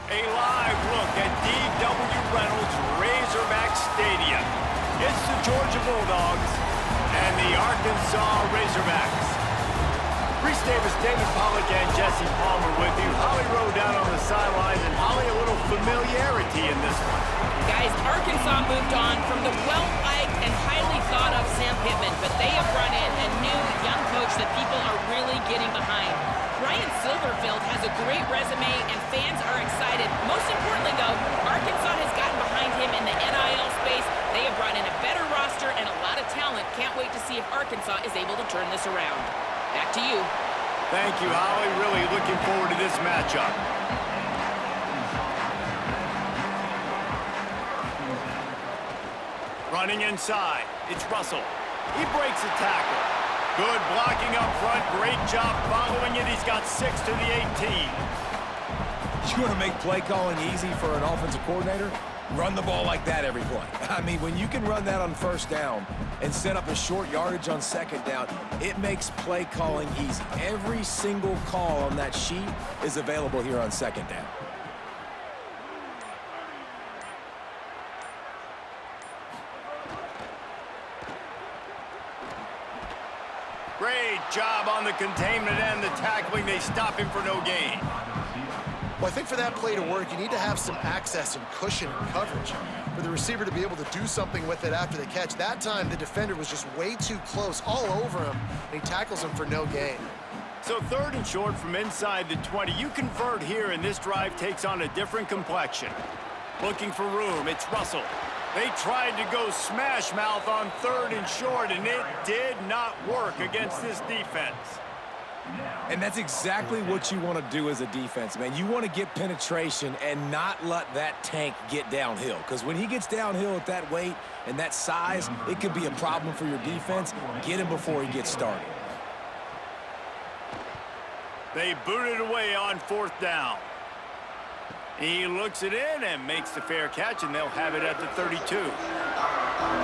A live look at D.W. Reynolds Razorback Stadium. It's the Georgia Bulldogs and the Arkansas Razorbacks. Reese Davis, David Pollock, and Jesse Palmer with you. Holly Rowe down on the sidelines, and Holly, a little familiarity in this one. Guys, Arkansas moved on from the well-liked and highly thought-of Sam Pittman, but they have brought in a new young coach that people are really getting behind. Ryan Silverfield has a great resume, and fans are excited. Most importantly, though, Arkansas has gotten behind him in the NIL space. They have brought in a better roster and a lot of talent. Can't wait to see if Arkansas is able to turn this around. Back to you. Thank you, Holly. Really looking forward to this matchup. Running inside, it's Russell. He breaks a tackle. Good blocking up front. Great job following it. He's got 6 to the 18. You want to make play calling easy for an offensive coordinator? Run the ball like that every play. I mean, when you can run that on first down and set up a short yardage on second down, it makes play calling easy. Every single call on that sheet is available here on second down. Great job on the containment and the tackling. They stop him for no gain. Well, I think for that play to work, you need to have some access and cushion and coverage. For the receiver to be able to do something with it after the catch, that time the defender was just way too close, all over him, and he tackles him for no gain. So 3rd and short from inside the 20. You convert here, and this drive takes on a different complexion. Looking for room, it's Russell. They tried to go smash mouth on 3rd and short, and it did not work against this defense. And that's exactly what you want to do as a defense, man. You want to get penetration and not let that tank get downhill. Because when he gets downhill at that weight and that size, it could be a problem for your defense. Get him before he gets started. They boot it away on 4th down. He looks it in and makes the fair catch, and they'll have it at the 32.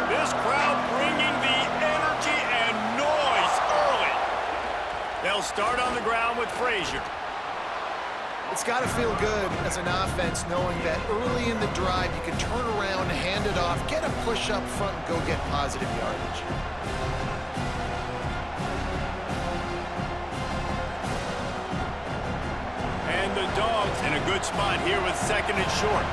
This crowd bringing the energy and noise early. They'll start on the ground with Frazier. It's got to feel good as an offense knowing that early in the drive you can turn around, hand it off, get a push up front, and go get positive yardage. And the Dogs in a good spot here with 2nd and short.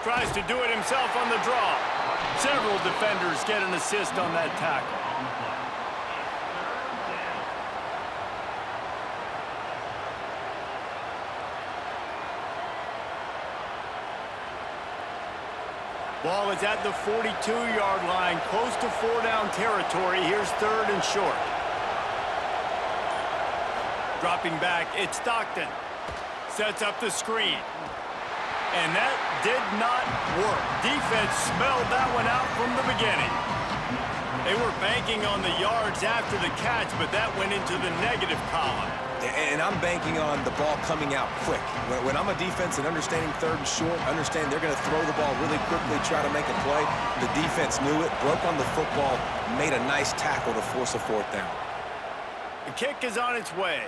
Tries to do it himself on the draw. Several defenders get an assist on that tackle. Ball is at the 42-yard line, close to 4-down territory. Here's 3rd and short. Dropping back, it's Stockton. Sets up the screen. And that did not work. Defense smelled that one out from the beginning. They were banking on the yards after the catch, but that went into the negative column. And I'm banking on the ball coming out quick. When I'm a defense and understanding 3rd and short, understand they're going to throw the ball really quickly, try to make a play. The defense knew it, broke on the football, made a nice tackle to force a 4th down. The kick is on its way.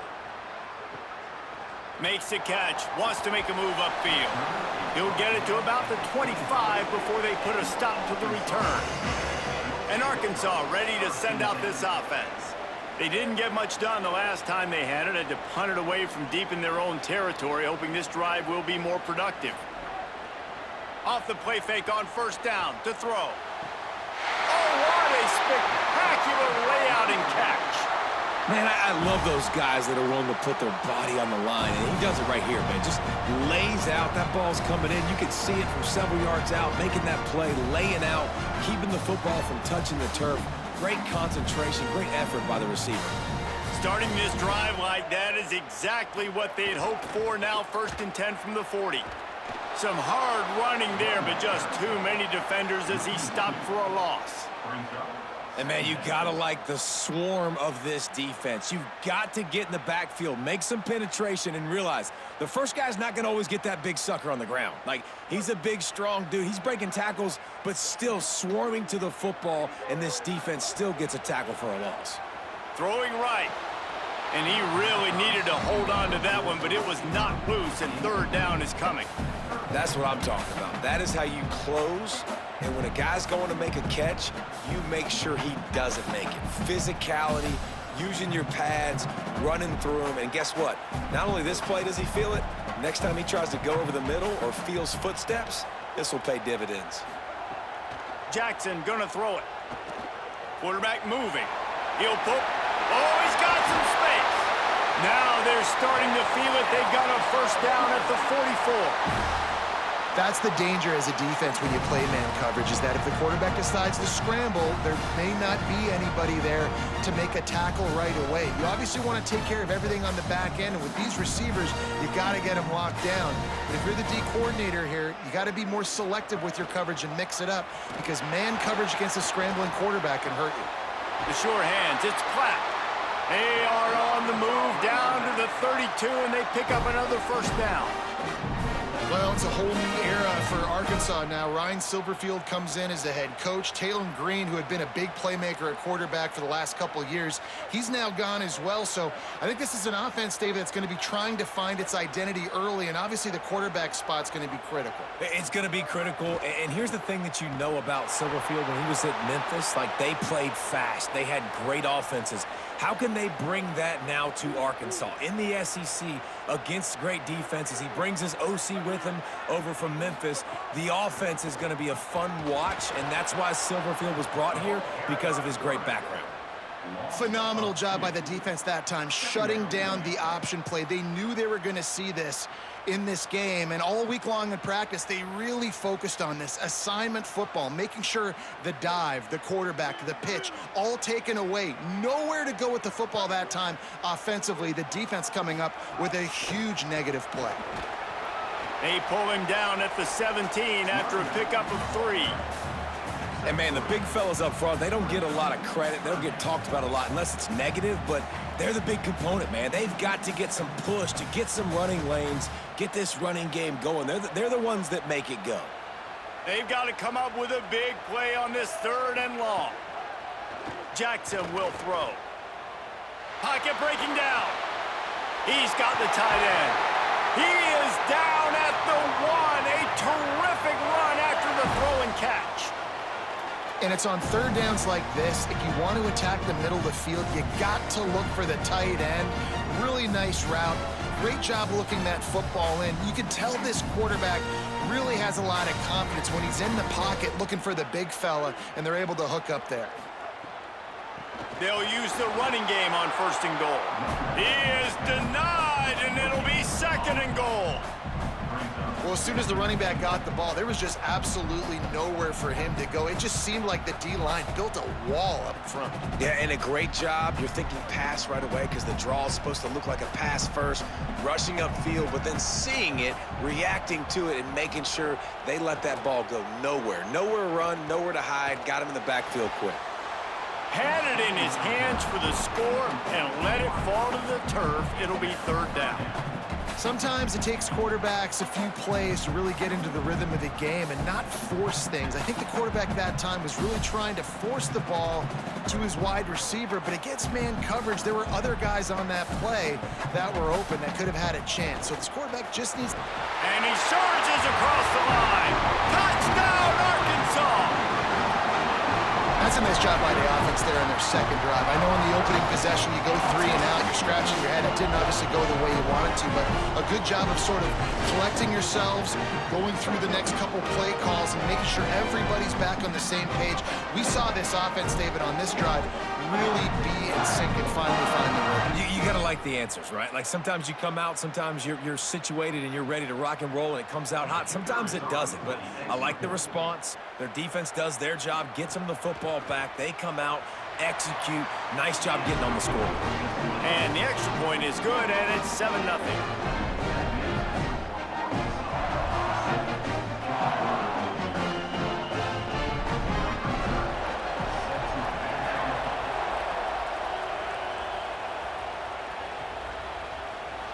Makes the catch, wants to make a move upfield. He'll get it to about the 25 before they put a stop to the return. And Arkansas ready to send out this offense. They didn't get much done the last time they had it. Had to punt it away from deep in their own territory, hoping this drive will be more productive. Off the play fake on 1st down to throw. Oh, what a spectacular layout and catch. Man, I love those guys that are willing to put their body on the line, and he does it right here, man. Just lays out. That ball's coming in. You can see it from several yards out, making that play, laying out, keeping the football from touching the turf. Great concentration, great effort by the receiver. Starting this drive like that is exactly what they had hoped for. Now 1st and 10 from the 40. Some hard running there, but just too many defenders as he stopped for a loss. And, man, you got to like the swarm of this defense. You've got to get in the backfield, make some penetration, and realize the first guy's not going to always get that big sucker on the ground. Like, he's a big, strong dude. He's breaking tackles, but still swarming to the football, and this defense still gets a tackle for a loss. Throwing right. And he really needed to hold on to that one, but it was not loose, and third down is coming. That's what I'm talking about. That is how you close. And when a guy's going to make a catch, you make sure he doesn't make it. Physicality, using your pads, running through him. And guess what? Not only this play does he feel it, next time he tries to go over the middle or feels footsteps, this will pay dividends. Jackson gonna throw it. Quarterback moving. He'll put. Oh, he's got some space. Now they're starting to feel it. They've got a first down at the 44. That's the danger as a defense when you play man coverage, is that if the quarterback decides to scramble, there may not be anybody there to make a tackle right away. You obviously want to take care of everything on the back end, and with these receivers, you got to get them locked down. But if you're the D coordinator here, you got to be more selective with your coverage and mix it up, because man coverage against a scrambling quarterback can hurt you. The sure hands, it's Platt. They are on the move down to the 32, and they pick up another first down. Well, it's a whole new era for Arkansas now. Ryan Silverfield comes in as the head coach. Talon Green, who had been a big playmaker at quarterback for the last couple of years, he's now gone as well. So I think this is an offense, David, that's going to be trying to find its identity early, and obviously the quarterback spot's going to be critical. It's going to be critical, and here's the thing that you know about Silverfield. When he was at Memphis, like, they played fast. They had great offenses. How can they bring that now to Arkansas? In the SEC, against great defenses, he brings his OC with him over from Memphis. The offense is going to be a fun watch, and that's why Silverfield was brought here, because of his great background. Phenomenal job by the defense that time, shutting down the option play. They knew they were going to see this in this game, and all week long in practice, they really focused on this assignment football, making sure the dive, the quarterback, the pitch, all taken away. Nowhere to go with the football that time offensively. The defense coming up with a huge negative play. They pull him down at the 17 after a pickup of 3. And, man, the big fellas up front, they don't get a lot of credit. They don't get talked about a lot unless it's negative, but they're the big component, man. They've got to get some push, to get some running lanes, get this running game going. They're the ones that make it go. They've got to come up with a big play on this 3rd and long. Jackson will throw. Pocket breaking down. He's got the tight end. He is down at the 1. A terrific run after the throw and catch. And it's on 3rd downs like this, if you want to attack the middle of the field, you got to look for the tight end. Really nice route. Great job looking that football in. You can tell this quarterback really has a lot of confidence when he's in the pocket looking for the big fella, and they're able to hook up there. They'll use the running game on 1st and goal. He is denied, and it'll be 2nd and goal. Well, as soon as the running back got the ball, there was just absolutely nowhere for him to go. It just seemed like the D-line built a wall up front. Yeah, and a great job. You're thinking pass right away because the draw is supposed to look like a pass first, rushing upfield, but then seeing it, reacting to it, and making sure they let that ball go nowhere. Nowhere to run, nowhere to hide. Got him in the backfield quick. Had it in his hands for the score and let it fall to the turf. It'll be 3rd down. Sometimes it takes quarterbacks a few plays to really get into the rhythm of the game and not force things. I think the quarterback that time was really trying to force the ball to his wide receiver, but against man coverage, there were other guys on that play that were open that could have had a chance. So this quarterback just needs... And he surges across the line. Touchdown, Arkansas! That's a nice job by the offense there in their 2nd drive. I know in the opening possession you go 3 and out, you're scratching your head. It didn't obviously go the way you wanted to, but a good job of sort of collecting yourselves, going through the next couple play calls, and making sure everybody's back on the same page. We saw this offense, David, on this drive really be in sync and finally find the rhythm. You got to like the answers, right? Like sometimes you come out, sometimes you're situated and you're ready to rock and roll and it comes out hot. Sometimes it doesn't, but I like the response. Their defense does their job, gets them the football back. They come out, execute. Nice job getting on the score. And the extra point is good, and it's 7-0.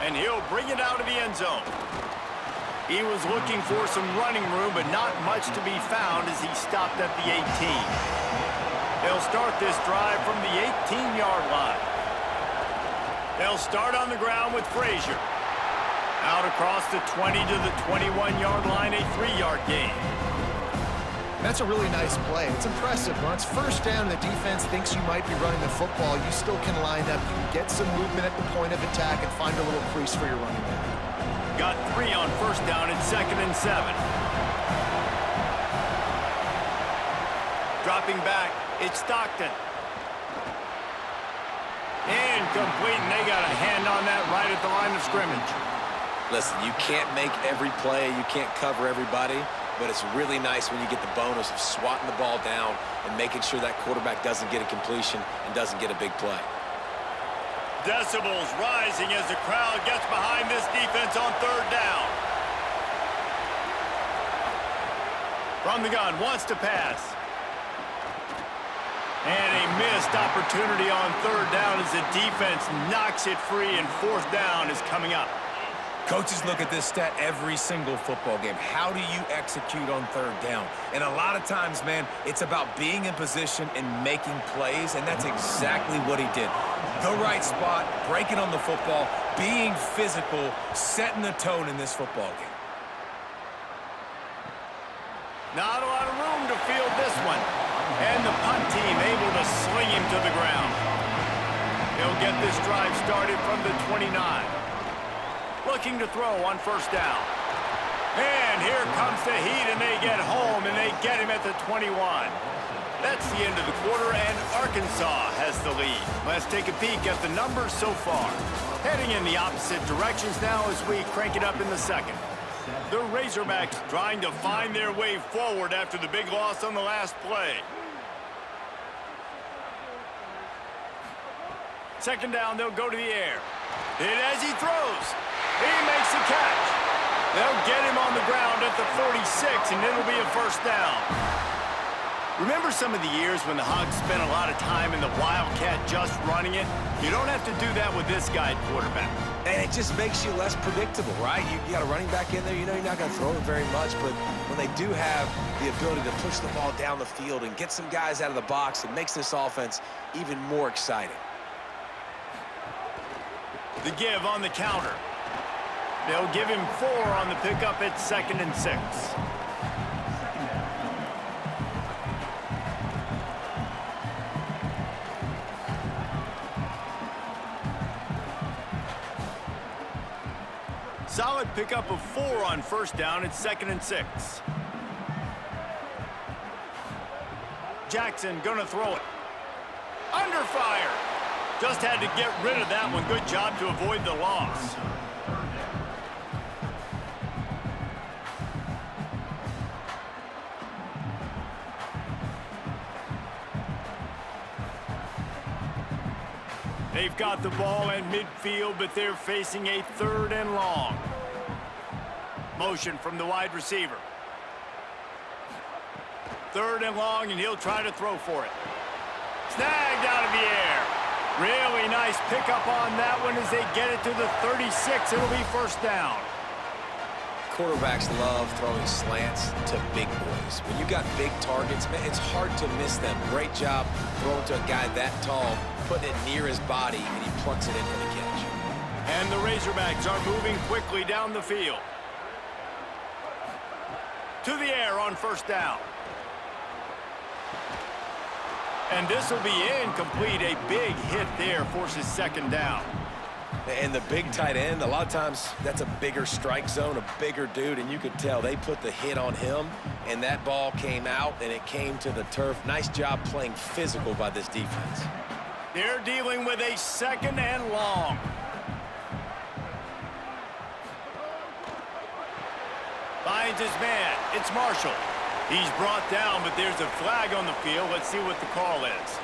And he'll bring it out of the end zone. He was looking for some running room, but not much to be found as he stopped at the 18. They'll start this drive from the 18-yard line. They'll start on the ground with Frazier. Out across the 20 to the 21-yard line, a 3-yard gain. That's a really nice play. It's impressive. When it's first down and the defense thinks you might be running the football, you still can line up. You can get some movement at the point of attack and find a little crease for your running back. Got 3 on first down and 2nd and 7. Dropping back, it's Stockton. Incomplete, and they got a hand on that right at the line of scrimmage. Listen, you can't make every play, you can't cover everybody, but it's really nice when you get the bonus of swatting the ball down and making sure that quarterback doesn't get a completion and doesn't get a big play. Decibels rising as the crowd gets behind this defense on 3rd down. From the gun, wants to pass. And a missed opportunity on 3rd down as the defense knocks it free, and 4th down is coming up. Coaches look at this stat every single football game. How do you execute on 3rd down? And a lot of times, man, it's about being in position and making plays, and that's exactly what he did. The right spot, breaking on the football, being physical, setting the tone in this football game. Not a lot of room to field this one. And the punt team able to sling him to the ground. He'll get this drive started from the 29. Looking to throw on 1st down. And here comes the heat, and they get home, and they get him at the 21. That's the end of the quarter, and Arkansas has the lead. Let's take a peek at the numbers so far. Heading in the opposite directions now as we crank it up in the 2nd. The Razorbacks trying to find their way forward after the big loss on the last play. 2nd down, they'll go to the air. And as he throws, he makes the catch. They'll get him on the ground at the 46, and it'll be a 1st down. Remember some of the years when the Hogs spent a lot of time in the Wildcat just running it? You don't have to do that with this guy at quarterback. And it just makes you less predictable, right? You got a running back in there, you know you're not going to throw it very much, but when they do have the ability to push the ball down the field and get some guys out of the box, it makes this offense even more exciting. The give on the counter. They'll give him 4 on the pickup at 2nd and 6. Solid pickup of 4 on 1st down at 2nd and 6. Jackson gonna throw it. Under fire. Just had to get rid of that one. Good job to avoid the loss. They've got the ball at midfield, but they're facing a 3rd and long. Motion from the wide receiver. 3rd and long, and he'll try to throw for it. Snagged out of the air. Really nice pickup on that one as they get it to the 36. It'll be 1st down. Quarterbacks love throwing slants to big boys. When you got big targets, man, it's hard to miss them. Great job throwing to a guy that tall, putting it near his body, and he plucks it in for the catch. And the Razorbacks are moving quickly down the field. To the air on 1st down. And this will be incomplete. A big hit there forces 2nd down. And the big tight end, a lot of times that's a bigger strike zone, a bigger dude, and you could tell they put the hit on him, and that ball came out, and it came to the turf. Nice job playing physical by this defense. They're dealing with a 2nd and long. Finds his man. It's Marshall. He's brought down, but there's a flag on the field. Let's see what the call is.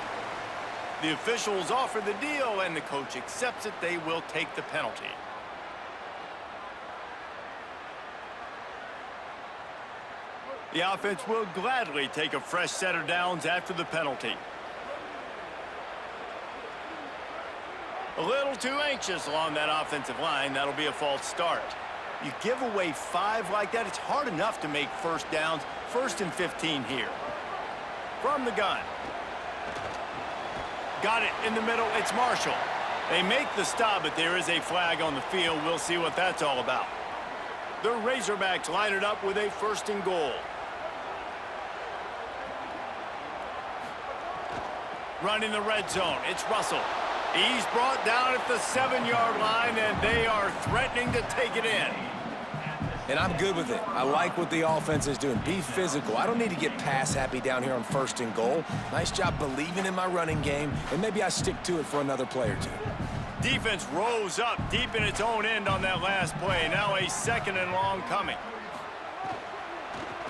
The officials offer the deal, and the coach accepts it. They will take the penalty. The offense will gladly take a fresh set of downs after the penalty. A little too anxious along that offensive line. That'll be a false start. You give away 5 like that, it's hard enough to make 1st downs. 1st and 15 here. From the gun. Got it in the middle. It's Marshall. They make the stop, but there is a flag on the field. We'll see what that's all about. The Razorbacks line it up with a 1st and goal. Running the red zone, it's Russell. He's brought down at the 7-yard line, and they are threatening to take it in. And I'm good with it. I like what the offense is doing. Be physical. I don't need to get pass happy down here on 1st and goal. Nice job believing in my running game, and maybe I stick to it for another play or two. Defense rose up deep in its own end on that last play. Now a 2nd and long coming.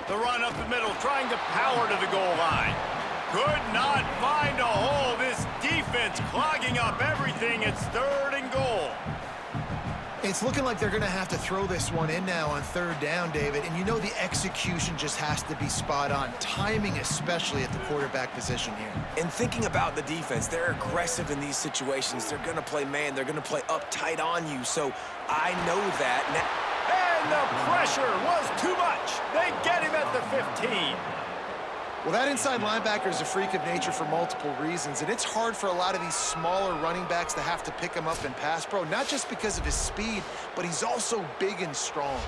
The run up the middle, trying to power to the goal line. Could not find a hole. This defense clogging up everything. It's 3rd and goal. It's looking like they're going to have to throw this one in now on 3rd down, David. And you know the execution just has to be spot on. Timing especially at the quarterback position here. And thinking about the defense, they're aggressive in these situations. They're going to play man. They're going to play uptight on you. So I know that. And the pressure was too much. They get him at the 15. Well, that inside linebacker is a freak of nature for multiple reasons, and it's hard for a lot of these smaller running backs to have to pick him up in pass pro, not just because of his speed, but he's also big and strong.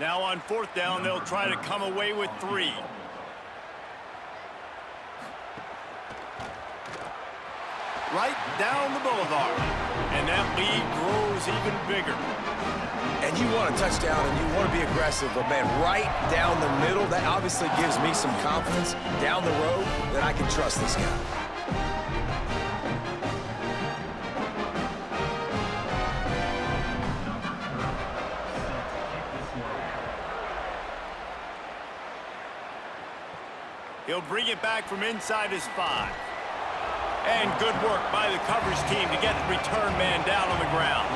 Now on 4th down, they'll try to come away with 3. Right down the boulevard. And that lead grows even bigger. And you want a touchdown and you want to be aggressive, but man, right down the middle, that obviously gives me some confidence down the road that I can trust this guy. He'll bring it back from inside his 5. And good work by the coverage team to get the return man down on the ground.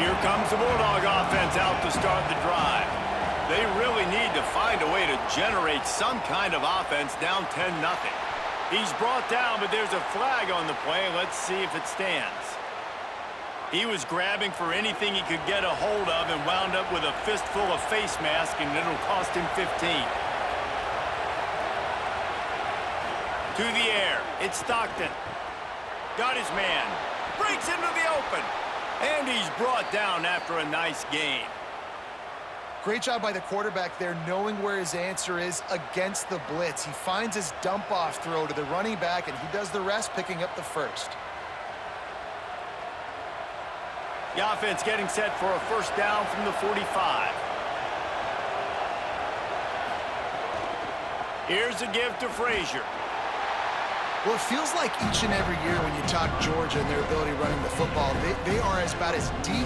Here comes the Bulldog offense out to start the drive. They really need to find a way to generate some kind of offense down 10-0. He's brought down, but there's a flag on the play. Let's see if it stands. He was grabbing for anything he could get a hold of and wound up with a fistful of face mask, and it'll cost him 15. To the air, it's Stockton. Got his man. Breaks into the open. And he's brought down after a nice gain. Great job by the quarterback there, knowing where his answer is against the blitz. He finds his dump-off throw to the running back, and he does the rest, picking up the 1st. The offense getting set for a 1st down from the 45. Here's a give to Frazier. Well, it feels like each and every year when you talk Georgia and their ability running the football, they are about as deep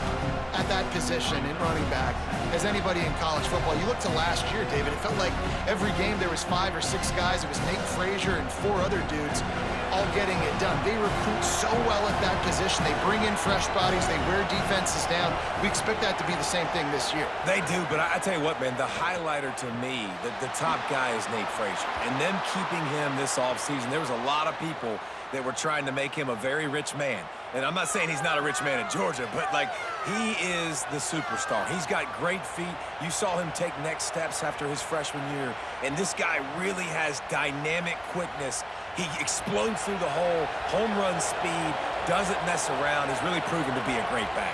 at that position in running back as anybody in college football. You look to last year, David, it felt like every game there was 5 or 6 guys. It was Nate Frazier and 4 other dudes all getting it done. They recruit so well at that position. They bring in fresh bodies. They wear defenses down. We expect that to be the same thing this year. They do, but I tell you what, man, the highlighter to me, the top guy is Nate Frazier. And them keeping him this offseason, there was a lot of people that were trying to make him a very rich man. And I'm not saying he's not a rich man in Georgia, but, like, he is the superstar. He's got great feet. You saw him take next steps after his freshman year. And this guy really has dynamic quickness. He explodes through the hole, home run speed, doesn't mess around, is really proven to be a great back.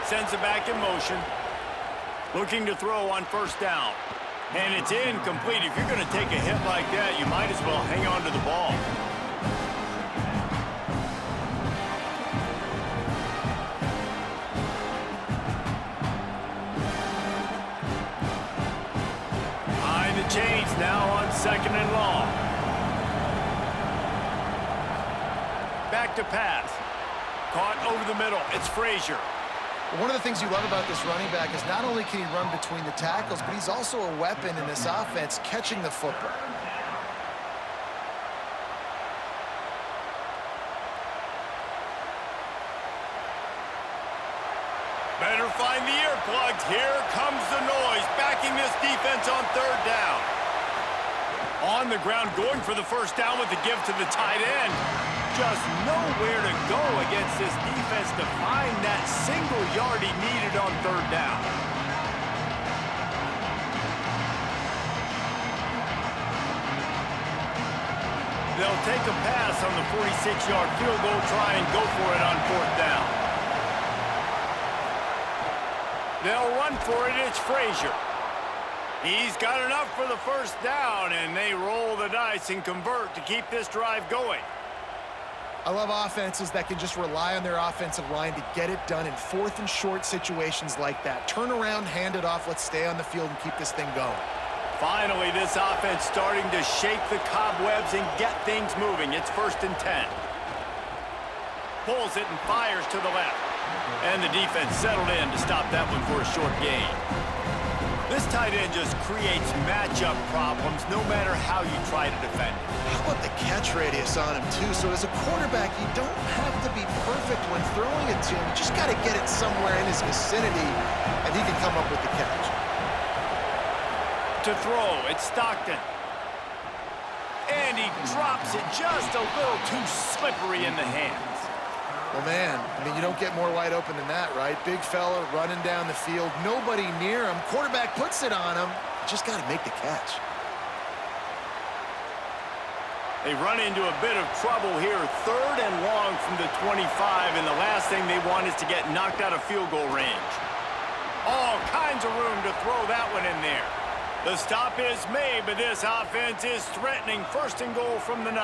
Sends it back in motion. Looking to throw on 1st down. And it's incomplete. If you're going to take a hit like that, you might as well hang on to the ball. Behind the chains now on 2nd and long. Back to pass. Caught over the middle. It's Frazier. One of the things you love about this running back is not only can he run between the tackles, but he's also a weapon in this offense catching the football. Better find the earplugs. Here comes the noise, backing this defense on 3rd down. On the ground, going for the 1st down with the give to the tight end. Just nowhere to go against this defense to find that single yard he needed on 3rd down. They'll take a pass on the 46-yard field goal, try and go for it on 4th down. They'll run for it. It's Frazier. He's got enough for the 1st down, and they roll the dice and convert to keep this drive going. I love offenses that can just rely on their offensive line to get it done in 4th and short situations like that. Turn around, hand it off, let's stay on the field and keep this thing going. Finally, this offense starting to shake the cobwebs and get things moving. It's 1st and 10. Pulls it and fires to the left. And the defense settled in to stop that one for a short gain. This tight end just creates matchup problems no matter how you try to defend it. How about the catch radius on him, too? So as a quarterback, you don't have to be perfect when throwing it to him. You just got to get it somewhere in his vicinity, and he can come up with the catch. To throw, it's Stockton. And he drops it just a little too slippery in the hands. Well, man, I mean, you don't get more wide open than that, right? Big fella running down the field, nobody near him. Quarterback puts it on him. Just got to make the catch. They run into a bit of trouble here. 3rd and long from the 25, and the last thing they want is to get knocked out of field goal range. All kinds of room to throw that one in there. The stop is made, but this offense is threatening 1st and goal from the 9.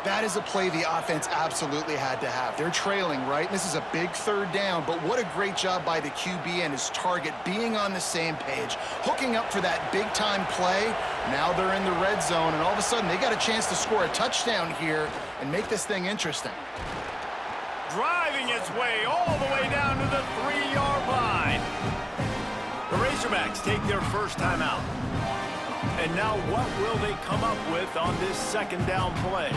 That is a play the offense absolutely had to have. They're trailing, right? This is a big 3rd down, but what a great job by the QB and his target being on the same page, hooking up for that big-time play. Now they're in the red zone, and all of a sudden they got a chance to score a touchdown here and make this thing interesting. Driving its way all the way down to the 3-yard line. The Razorbacks take their 1st time out. And now what will they come up with on this 2nd down play?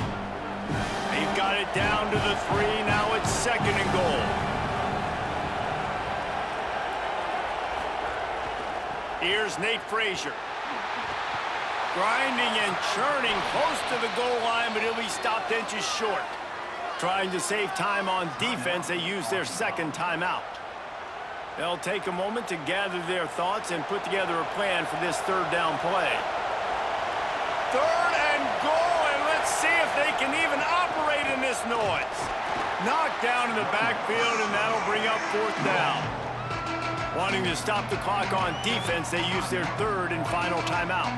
They've got it down to the 3. Now it's 2nd and goal. Here's Nate Frazier. Grinding and churning close to the goal line, but he'll be stopped inches short. Trying to save time on defense, they use their 2nd timeout. They'll take a moment to gather their thoughts and put together a plan for this 3rd down play. 3rd and goal, and let's see if they can even operate in this noise. Knocked down in the backfield, and that'll bring up 4th down. Wanting to stop the clock on defense, they use their 3rd and final timeout.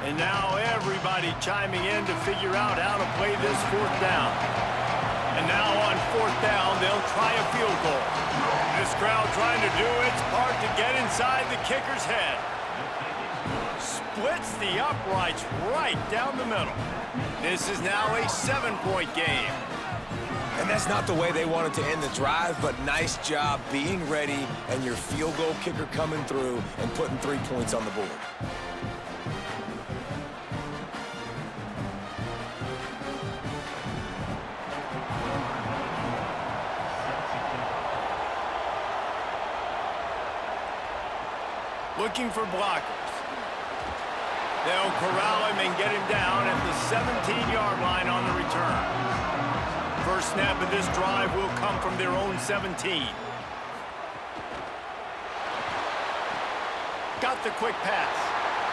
And now everybody chiming in to figure out how to play this 4th down. And now on 4th down, they'll try a field goal. This crowd trying to do its part to get inside the kicker's head. Splits the uprights right down the middle. This is now a 7-point game. And that's not the way they wanted to end the drive, but nice job being ready and your field goal kicker coming through and putting 3 points on the board. Looking for blockers. They'll corral him and get him down at the 17-yard line on the return. First snap of this drive will come from their own 17. Got the quick pass.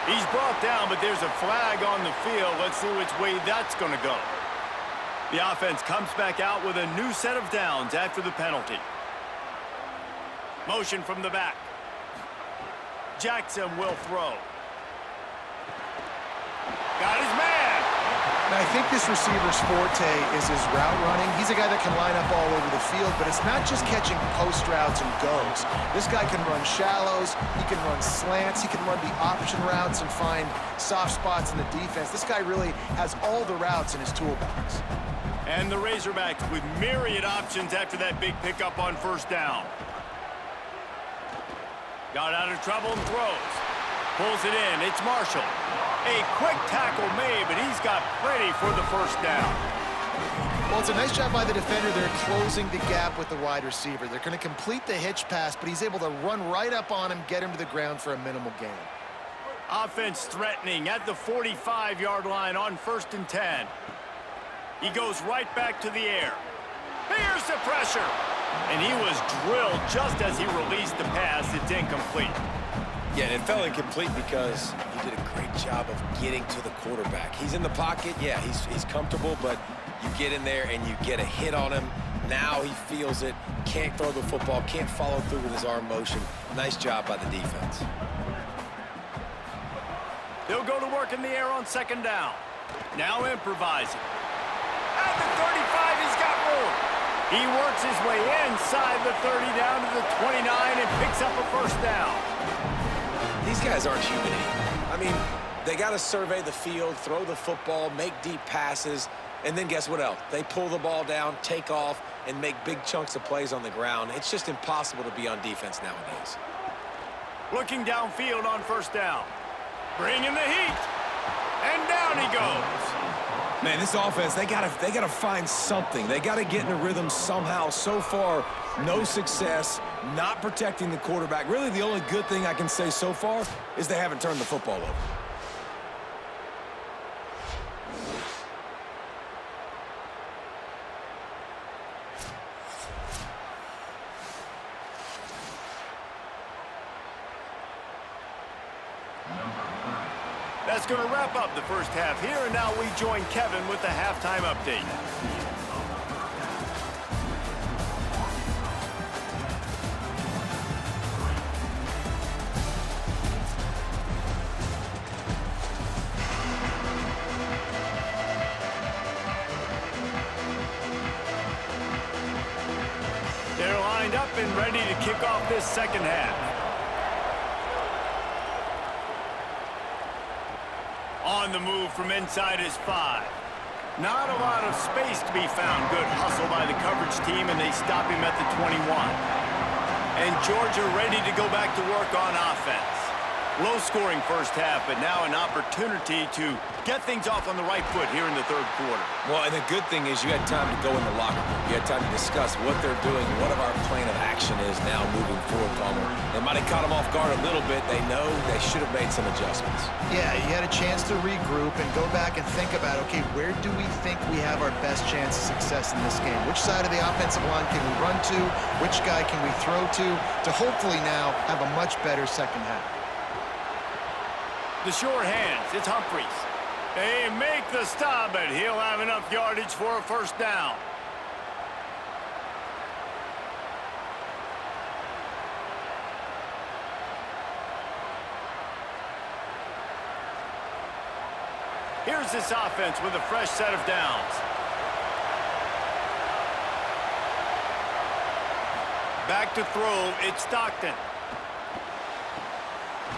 He's brought down, but there's a flag on the field. Let's see which way that's going to go. The offense comes back out with a new set of downs after the penalty. Motion from the back. Jackson will throw. Got his man. Now, I think this receiver's forte is his route running. He's a guy that can line up all over the field, but it's not just catching post routes and goes. This guy can run shallows, he can run slants, he can run the option routes and find soft spots in the defense. This guy really has all the routes in his toolbox. And the Razorbacks with myriad options after that big pickup on 1st down. Got out of trouble and throws. Pulls it in. It's Marshall. A quick tackle made, but he's got plenty for the 1st down. Well, it's a nice job by the defender. They're closing the gap with the wide receiver. They're going to complete the hitch pass, but he's able to run right up on him, get him to the ground for a minimal gain. Offense threatening at the 45-yard line on 1st and 10. He goes right back to the air. Here's the pressure. And he was drilled just as he released the pass. It's incomplete. Yeah, and it fell incomplete because he did a great job of getting to the quarterback. He's in the pocket. Yeah, he's comfortable, but you get in there and you get a hit on him. Now he feels it, can't throw the football, can't follow through with his arm motion. Nice job by the defense. They'll go to work in the air on second down. Now improvising. At the 35, he's got room. He works his way inside the 30 down to the 29 and picks up a first down. These guys aren't human anymore. I mean, they got to survey the field, throw the football, make deep passes, and then guess what else? They pull the ball down, take off, and make big chunks of plays on the ground. It's just impossible to be on defense nowadays. Looking downfield on first down. Bringing the heat. And down he goes. Man, this offense, they gotta find something. They gotta get in a rhythm somehow. So far, no success, not protecting the quarterback. Really, the only good thing I can say so far is they haven't turned the football over. That's going to wrap up the first half here, and now we join Kevin with the halftime update. They're lined up and ready to kick off this second half. On the move from inside his 5. Not a lot of space to be found. Good hustle by the coverage team, and they stop him at the 21. And Georgia ready to go back to work on offense. Low-scoring first half, but now an opportunity to get things off on the right foot here in the third quarter. Well, and the good thing is you had time to go in the locker room. You had time to discuss what they're doing, what our plan of action is now moving forward, Palmer. They might have caught them off guard a little bit. They know they should have made some adjustments. Yeah, you had a chance to regroup and go back and think about, okay, where do we think we have our best chance of success in this game? Which side of the offensive line can we run to? Which guy can we throw to hopefully now have a much better second half? The short hands, it's Humphries. They make the stop, but he'll have enough yardage for a first down. Here's this offense with a fresh set of downs. Back to throw, it's Stockton.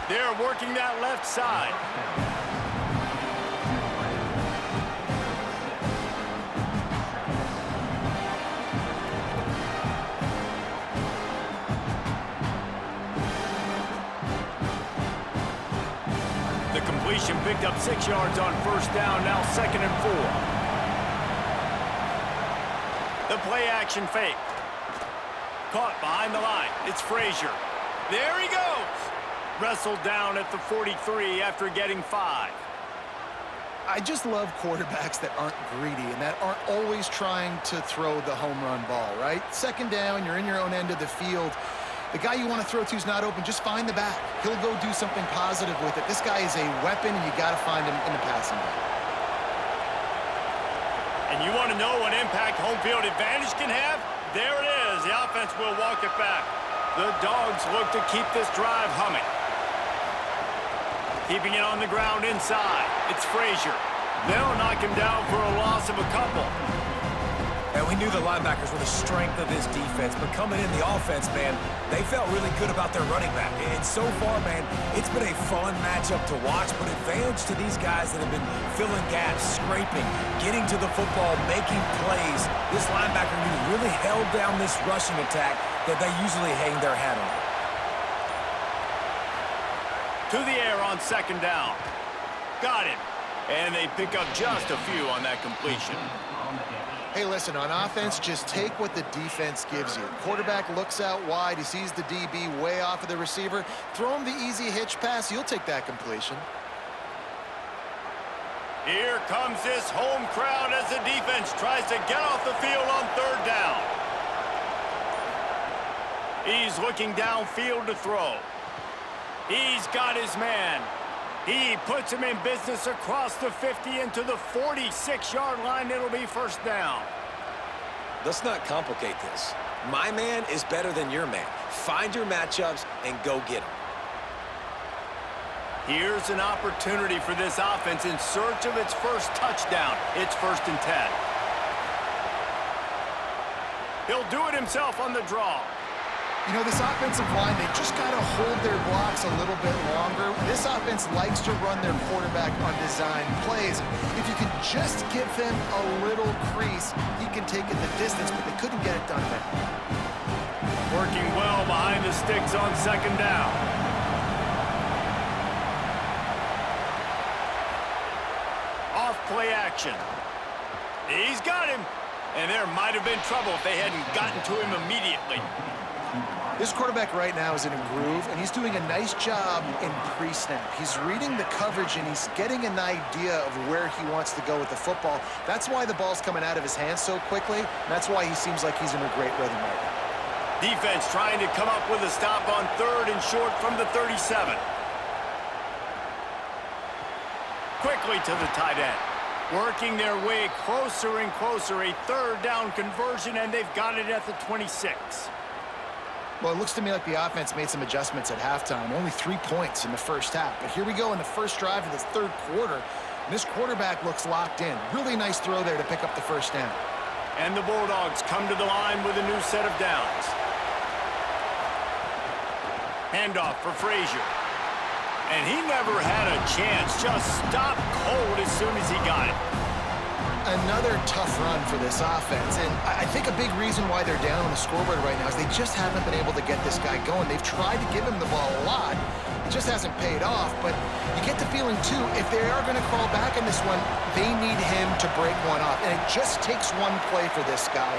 They're working that left side. The completion picked up 6 yards on first down, now 2nd and 4. The play action fake. Caught behind the line. It's Frazier. There he goes. Wrestled down at the 43 after getting 5. I just love quarterbacks that aren't greedy and that aren't always trying to throw the home run ball, right? Second down, you're in your own end of the field. The guy you want to throw to is not open. Just find the back. He'll go do something positive with it. This guy is a weapon, and you got to find him in the passing game. And you want to know what impact home field advantage can have? There it is. The offense will walk it back. The Dogs look to keep this drive humming. Keeping it on the ground inside. It's Frazier. They'll knock him down for a loss of a couple. And we knew the linebackers were the strength of this defense, but coming in the offense, man, they felt really good about their running back. And so far, man, it's been a fun matchup to watch, but advantage to these guys that have been filling gaps, scraping, getting to the football, making plays. This linebacker unit really held down this rushing attack that they usually hang their hat on. To the air on second down. Got him. And they pick up just a few on that completion. Hey, listen, on offense, just take what the defense gives you. Quarterback looks out wide. He sees the DB way off of the receiver. Throw him the easy hitch pass. You'll take that completion. Here comes this home crowd as the defense tries to get off the field on third down. He's looking downfield to throw. He's got his man. He puts him in business across the 50 into the 46-yard line. It'll be first down. Let's not complicate this. My man is better than your man. Find your matchups and go get them. Here's an opportunity for this offense in search of its first touchdown. It's 1st and 10. He'll do it himself on the draw. You know, this offensive line, they just got to hold their blocks a little bit longer. This offense likes to run their quarterback on design plays. If you can just give him a little crease, he can take it the distance, but they couldn't get it done there. Working well behind the sticks on 2nd down. Off play action. He's got him. And there might have been trouble if they hadn't gotten to him immediately. This quarterback right now is in a groove, and he's doing a nice job in pre-snap. He's reading the coverage, and he's getting an idea of where he wants to go with the football. That's why the ball's coming out of his hands so quickly, and that's why he seems like he's in a great rhythm right now. Defense trying to come up with a stop on 3rd and short from the 37. Quickly to the tight end. Working their way closer and closer. A 3rd down conversion, and they've got it at the 26. Well, it looks to me like the offense made some adjustments at halftime. Only 3 points in the first half. But here we go in the first drive of this 3rd quarter. And this quarterback looks locked in. Really nice throw there to pick up the first down. And the Bulldogs come to the line with a new set of downs. Handoff for Frazier. And he never had a chance. Just stopped cold as soon as he got it. Another tough run for this offense, and I think a big reason why they're down on the scoreboard right now is they just haven't been able to get this guy going. They've tried to give him the ball a lot. It just hasn't paid off, but you get the feeling, too, if they are going to crawl back in this one, they need him to break one off, and it just takes one play for this guy.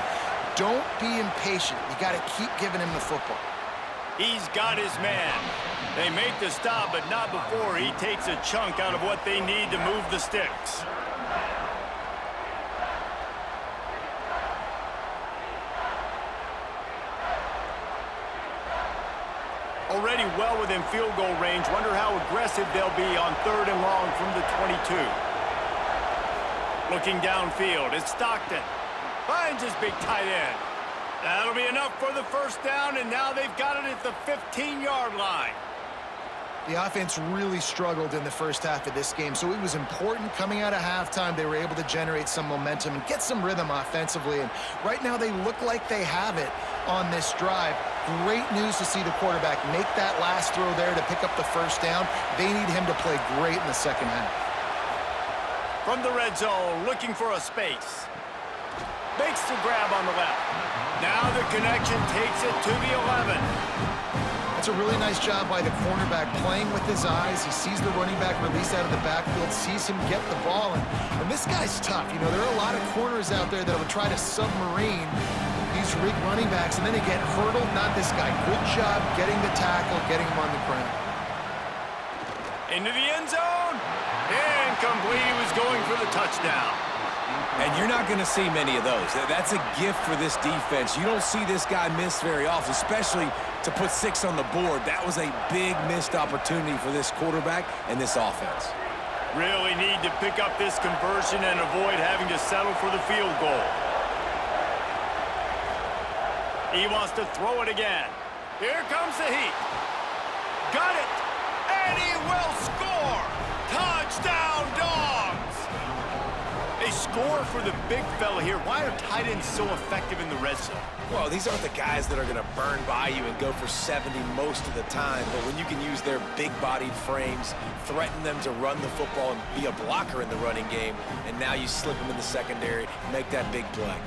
Don't be impatient. You got to keep giving him the football. He's got his man. They make the stop, but not before he takes a chunk out of what they need to move the sticks. Already well within field goal range. Wonder how aggressive they'll be on 3rd and long from the 22. Looking downfield, it's Stockton. Finds his big tight end. That'll be enough for the first down, and now they've got it at the 15-yard line. The offense really struggled in the first half of this game, so it was important coming out of halftime. They were able to generate some momentum and get some rhythm offensively, and right now they look like they have it on this drive. Great news to see the quarterback make that last throw there to pick up the first down. They need him to play great in the second half. From the red zone, looking for a space. Makes the grab on the left. Now the connection takes it to the 11. That's a really nice job by the cornerback, playing with his eyes. He sees the running back release out of the backfield, sees him get the ball, and this guy's tough. You know, there are a lot of corners out there that will try to submarine these rig running backs, and then they get hurdled. Not this guy. Good job getting the tackle, getting him on the ground. Into the end zone. Incomplete. He was going for the touchdown. And you're not going to see many of those. That's a gift for this defense. You don't see this guy miss very often, especially to put 6 on the board. That was a big missed opportunity for this quarterback and this offense. Really need to pick up this conversion and avoid having to settle for the field goal. He wants to throw it again. Here comes the heat. Got it. And he will score. Touchdown, Dogs. They score for the big fella here. Why are tight ends so effective in the red zone? Well, these aren't the guys that are going to burn by you and go for 70 most of the time, but when you can use their big-bodied frames, threaten them to run the football and be a blocker in the running game, and now you slip them in the secondary, make that big play.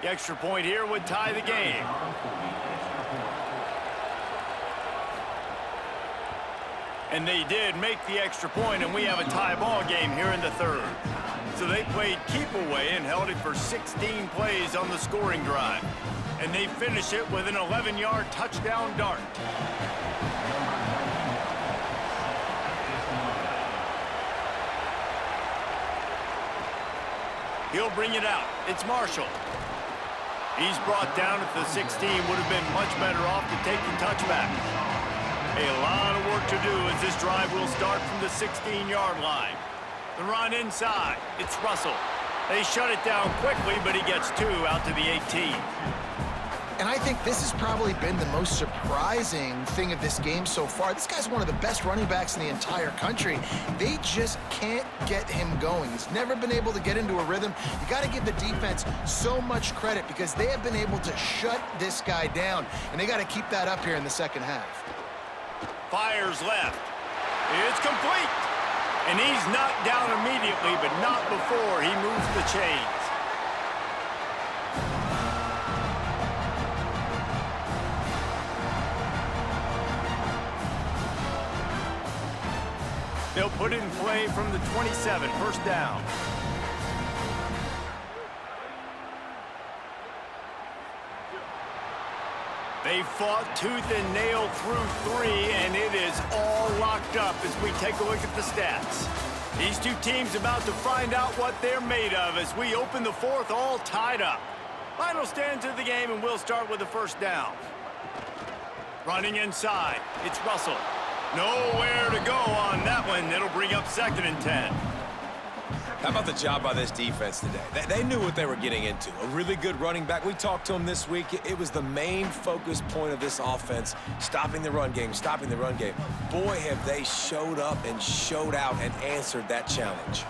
The extra point here would tie the game. And they did make the extra point, and we have a tie ball game here in the 3rd. So they played keep away and held it for 16 plays on the scoring drive. And they finish it with an 11-yard touchdown dart. He'll bring it out. It's Marshall. He's brought down at the 16. Would have been much better off to take the touchback. A lot of work to do as this drive will start from the 16-yard line. The run inside. It's Russell. They shut it down quickly, but he gets 2 out to the 18. And I think this has probably been the most surprising thing of this game so far. This guy's one of the best running backs in the entire country. They just can't get him going. He's never been able to get into a rhythm. You got to give the defense so much credit because they have been able to shut this guy down, and they got to keep that up here in the second half. Fires left. It's complete. And he's knocked down immediately, but not before he moves the chains. They'll put it in play from the 27, first down. They fought tooth and nail through 3, and it is all locked up as we take a look at the stats. These two teams about to find out what they're made of as we open the 4th all tied up. Final stands of the game, and we'll start with the first down. Running inside, it's Russell. Nowhere to go on that one. It'll bring up 2nd and 10. How about the job by this defense today? They knew what they were getting into. A really good running back. We talked to him this week. It was the main focus point of this offense, stopping the run game, stopping the run game. Boy, have they showed up and showed out and answered that challenge.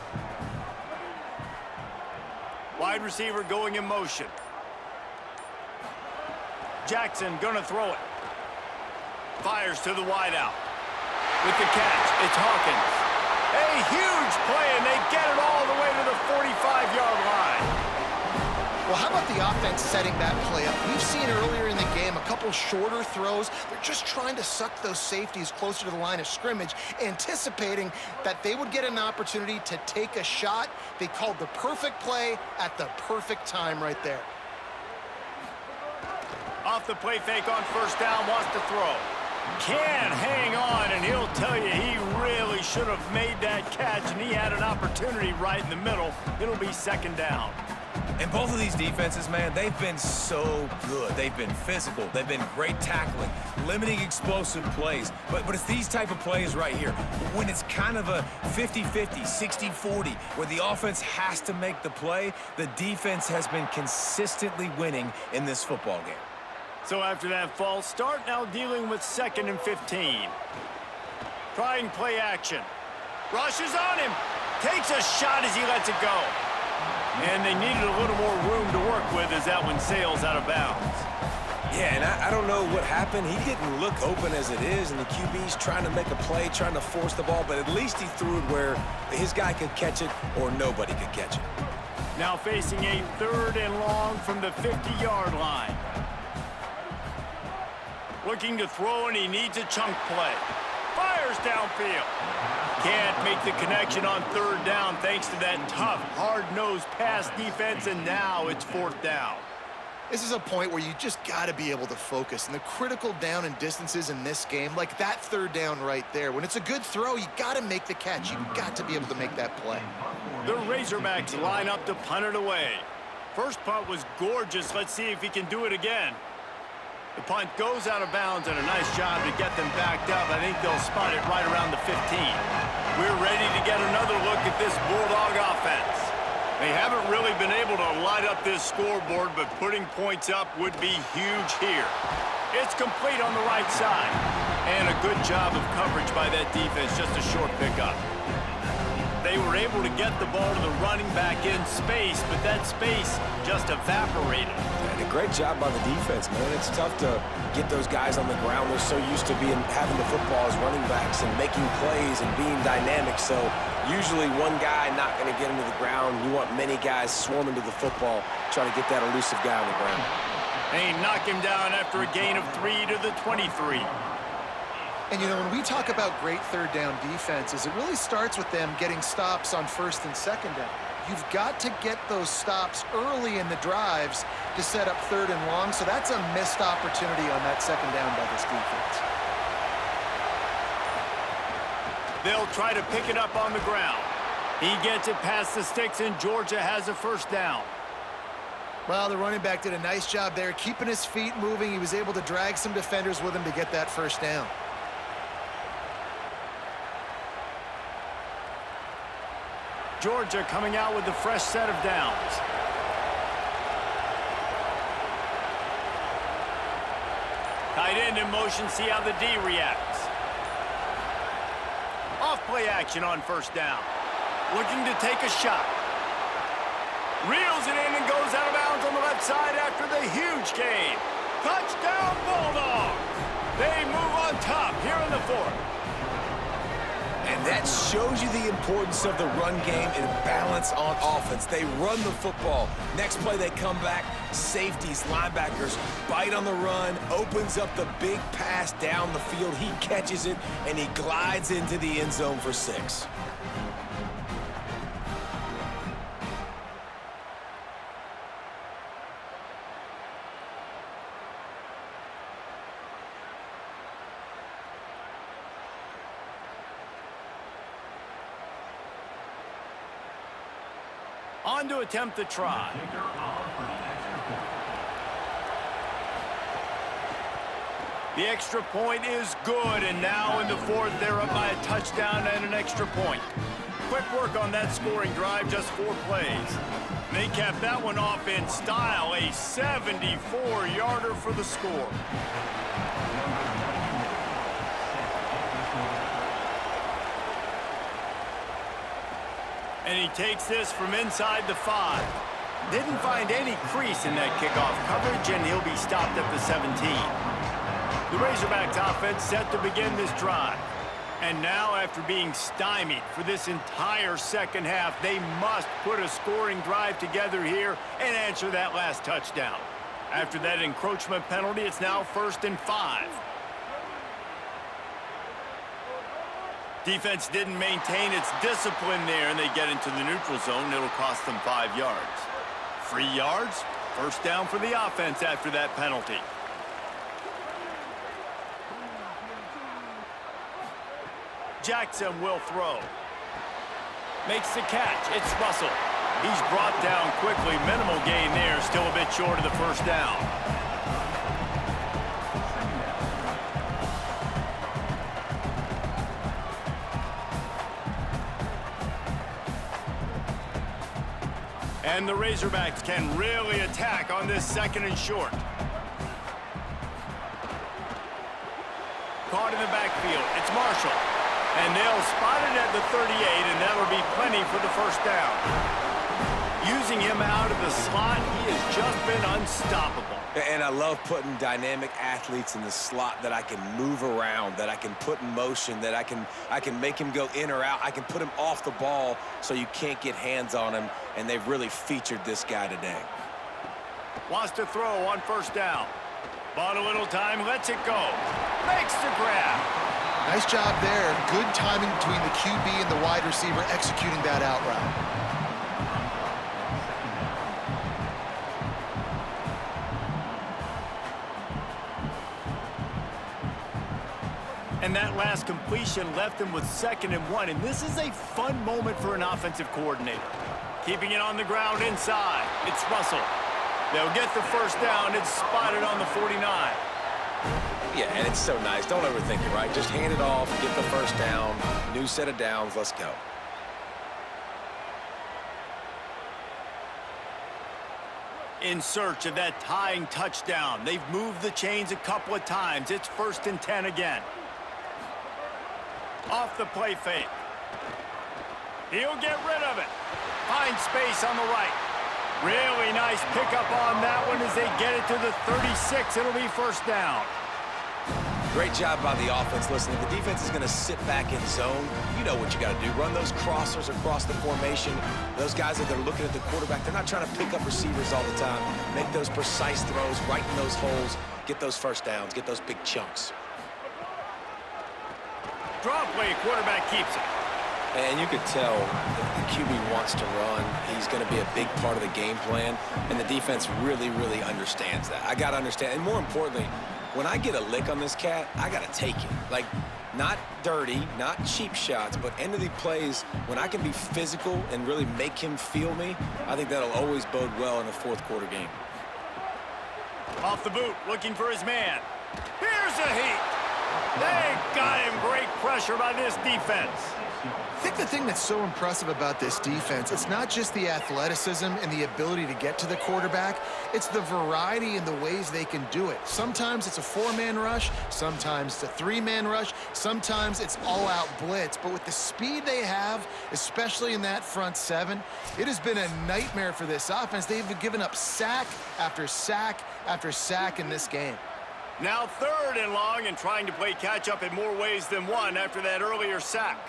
Wide receiver going in motion. Jackson gonna throw it. Fires to the wideout. With the catch, it's Hawkins. A huge play, and they get it all the way to the 45-yard line. Well, how about the offense setting that play up? We've seen earlier in the game a couple shorter throws. They're just trying to suck those safeties closer to the line of scrimmage, anticipating that they would get an opportunity to take a shot. They called the perfect play at the perfect time right there. Off the play fake on first down, wants to throw. Can't hang on, and he'll tell you he really should have made that catch, and he had an opportunity right in the middle. It'll be 2nd down. And both of these defenses, man, they've been so good. They've been physical. They've been great tackling, limiting explosive plays. But it's these type of plays right here, when it's kind of a 50-50, 60-40, where the offense has to make the play, the defense has been consistently winning in this football game. So after that false start, now dealing with 2nd and 15. Trying play action. Rushes on him. Takes a shot as he lets it go. And they needed a little more room to work with as that one sails out of bounds. Yeah, and I don't know what happened. He didn't look open as it is, and the QB's trying to make a play, trying to force the ball, but at least he threw it where his guy could catch it or nobody could catch it. Now facing a 3rd and long from the 50-yard line. Looking to throw, and he needs a chunk play. Fires downfield. Can't make the connection on 3rd down thanks to that tough, hard-nosed pass defense, and now it's 4th down. This is a point where you just got to be able to focus. And the critical down and distances in this game, like that 3rd down right there, when it's a good throw, you got to make the catch. You've got to be able to make that play. The Razorbacks line up to punt it away. First punt was gorgeous. Let's see if he can do it again. The punt goes out of bounds, and a nice job to get them backed up. I think they'll spot it right around the 15. We're ready to get another look at this Bulldog offense. They haven't really been able to light up this scoreboard, but putting points up would be huge here. It's complete on the right side. And a good job of coverage by that defense, just a short pickup. They were able to get the ball to the running back in space, but that space just evaporated. And a great job by the defense, man. It's tough to get those guys on the ground. They're so used to having the football as running backs and making plays and being dynamic. So usually one guy not going to get into the ground. You want many guys swarming to the football, trying to get that elusive guy on the ground. They knock him down after a gain of 3 to the 23. And, you know, when we talk about great 3rd down defenses, it really starts with them getting stops on 1st and 2nd down. You've got to get those stops early in the drives to set up 3rd and long, so that's a missed opportunity on that 2nd down by this defense. They'll try to pick it up on the ground. He gets it past the sticks, and Georgia has a first down. Well, the running back did a nice job there, keeping his feet moving. He was able to drag some defenders with him to get that first down. Georgia coming out with a fresh set of downs. Tight end in motion, see how the D reacts. Off play action on first down. Looking to take a shot. Reels it in and goes out of bounds on the left side after the huge gain. Touchdown Bulldogs! They move on top here in the fourth. And that shows you the importance of the run game and balance on offense. They run the football. Next play, they come back. Safeties, linebackers, bite on the run, opens up the big pass down the field. He catches it, and he glides into the end zone for 6. On to attempt the try. The extra point is good, and now in the fourth, they're up by a touchdown and an extra point. Quick work on that scoring drive, just 4 plays. They capped that one off in style, a 74-yarder for the score. And he takes this from inside the 5. Didn't find any crease in that kickoff coverage, and he'll be stopped at the 17. The Razorbacks offense set to begin this drive. And now, after being stymied for this entire second half, they must put a scoring drive together here and answer that last touchdown. After that encroachment penalty, it's now 1st and 5. Defense didn't maintain its discipline there, and they get into the neutral zone. It'll cost them 5 yards. 3 yards, first down for the offense after that penalty. Jackson will throw. Makes the catch. It's Russell. He's brought down quickly. Minimal gain there. Still a bit short of the first down. And the Razorbacks can really attack on this 2nd and short. Caught in the backfield. It's Marshall. And they'll spot it at the 38, and that'll be plenty for the first down. Using him out of the slot, he has just been unstoppable. And I love putting dynamic athletes in the slot that I can move around, that I can put in motion, that I can make him go in or out. I can put him off the ball so you can't get hands on him, and they've really featured this guy today. Wants to throw on first down. Bought a little time, lets it go. Makes the grab. Nice job there. Good timing between the QB and the wide receiver executing that out route. And that last completion left him with 2nd and 1. And this is a fun moment for an offensive coordinator. Keeping it on the ground inside. It's Russell. They'll get the first down. It's spotted on the 49. Yeah, and it's so nice. Don't overthink it, right? Just hand it off, get the first down. New set of downs. Let's go. In search of that tying touchdown. They've moved the chains a couple of times. It's 1st and 10 again. Off the play fake. He'll get rid of it. Finds space on the right. Really nice pickup on that one as they get it to the 36. It'll be first down. Great job by the offense. Listen, if the defense is going to sit back in zone, you know what you got to do. Run those crossers across the formation. Those guys that are looking at the quarterback, they're not trying to pick up receivers all the time. Make those precise throws, right in those holes, get those first downs, get those big chunks. Draw play, quarterback keeps it. And you could tell the QB wants to run. He's going to be a big part of the game plan, and the defense really, really understands that. I got to understand, and more importantly, when I get a lick on this cat, I got to take it. Like, not dirty, not cheap shots, but end of the plays, when I can be physical and really make him feel me, I think that'll always bode well in a fourth quarter game. Off the boot, looking for his man. Here's a heat. They got him. Great pressure by this defense. I think the thing that's so impressive about this defense, it's not just the athleticism and the ability to get to the quarterback, it's the variety in the ways they can do it. Sometimes it's a 4-man rush, sometimes it's a 3-man rush, sometimes it's all-out blitz. But with the speed they have, especially in that front 7, it has been a nightmare for this offense. They've given up sack after sack after sack in this game. Now 3rd and long, and trying to play catch-up in more ways than one after that earlier sack.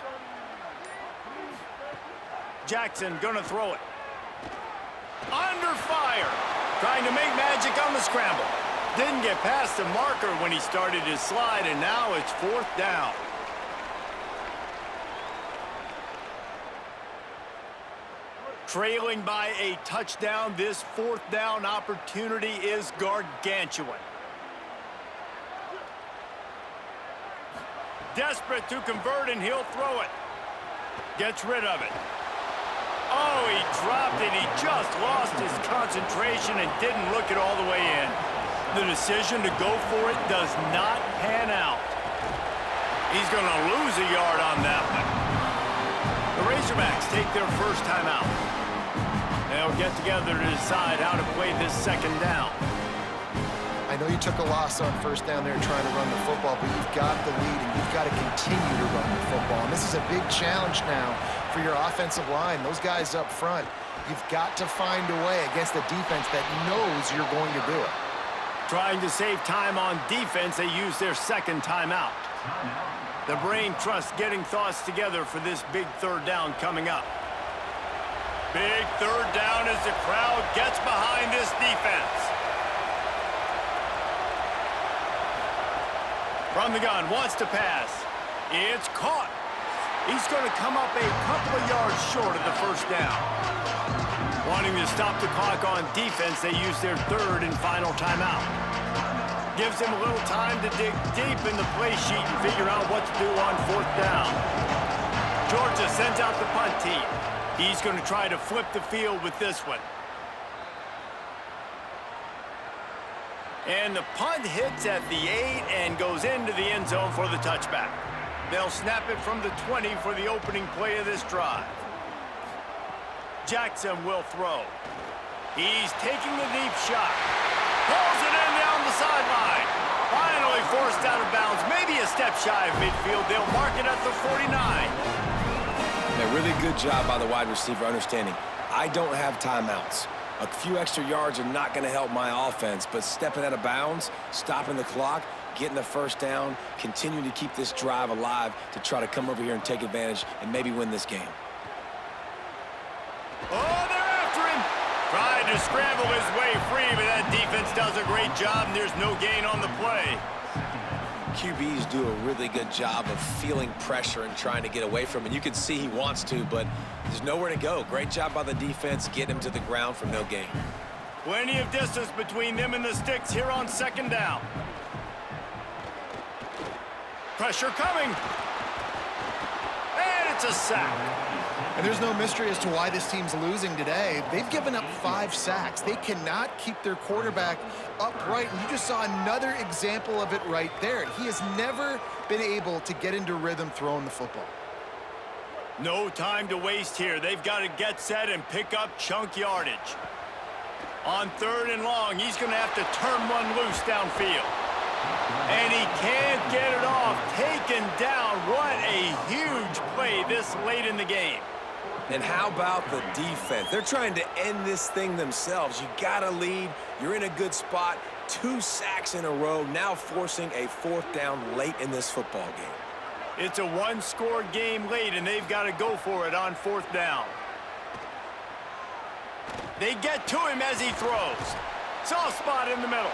Jackson gonna throw it. Under fire. Trying to make magic on the scramble. Didn't get past the marker when he started his slide, and now it's 4th down. Trailing by a touchdown, this 4th down opportunity is gargantuan. Desperate to convert, and he'll throw it. Gets rid of it. Oh, he dropped it. He just lost his concentration and didn't look it all the way in. The decision to go for it does not pan out. He's going to lose a yard on that one. The Razorbacks take their first timeout. They'll get together to decide how to play this 2nd down. I know you took a loss on 1st down there trying to run the football, but you've got the lead and you've got to continue to run the football. And this is a big challenge now for your offensive line. Those guys up front, you've got to find a way against a defense that knows you're going to do it. Trying to save time on defense, they use their 2nd timeout. The brain trust getting thoughts together for this big 3rd down coming up. Big 3rd down as the crowd gets behind this defense. From the gun, wants to pass. It's caught. He's going to come up a couple of yards short of the 1st down. Wanting to stop the clock on defense, they use their 3rd and final timeout. Gives him a little time to dig deep in the play sheet and figure out what to do on 4th down. Georgia sends out the punt team. He's going to try to flip the field with this one. And the punt hits at the 8 and goes into the end zone for the touchback. They'll snap it from the 20 for the opening play of this drive. Jackson will throw. He's taking the deep shot. Pulls it in down the sideline. Finally forced out of bounds. Maybe a step shy of midfield. They'll mark it at the 49. A really good job by the wide receiver understanding I don't have timeouts. A few extra yards are not going to help my offense, but stepping out of bounds, stopping the clock, getting the 1st down, continuing to keep this drive alive to try to come over here and take advantage and maybe win this game. Oh, they're after him. Trying to scramble his way free, but that defense does a great job, and there's no gain on the play. QBs do a really good job of feeling pressure and trying to get away from it. You can see he wants to, but there's nowhere to go. Great job by the defense, getting him to the ground for no gain. Plenty of distance between them and the sticks here on 2nd down. Pressure coming. And it's a sack. And there's no mystery as to why this team's losing today. They've given up 5 sacks. They cannot keep their quarterback upright. And you just saw another example of it right there. He has never been able to get into rhythm throwing the football. No time to waste here. They've got to get set and pick up chunk yardage. On 3rd and long, he's going to have to turn one loose downfield. And he can't get it off. Taken down. What a huge play this late in the game. And how about the defense? They're trying to end this thing themselves. You got to lead. You're in a good spot. 2 sacks in a row, now forcing a 4th down late in this football game. It's a 1-score game late, and they've got to go for it on 4th down. They get to him as he throws. Soft spot in the middle.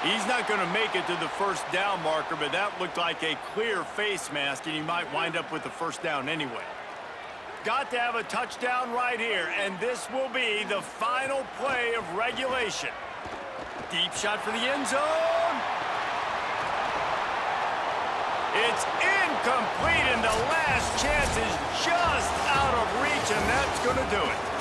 He's not going to make it to the 1st down marker, but that looked like a clear face mask, and he might wind up with the 1st down anyway. Got to have a touchdown right here, and this will be the final play of regulation. Deep shot for the end zone. It's incomplete, and the last chance is just out of reach, and that's going to do it.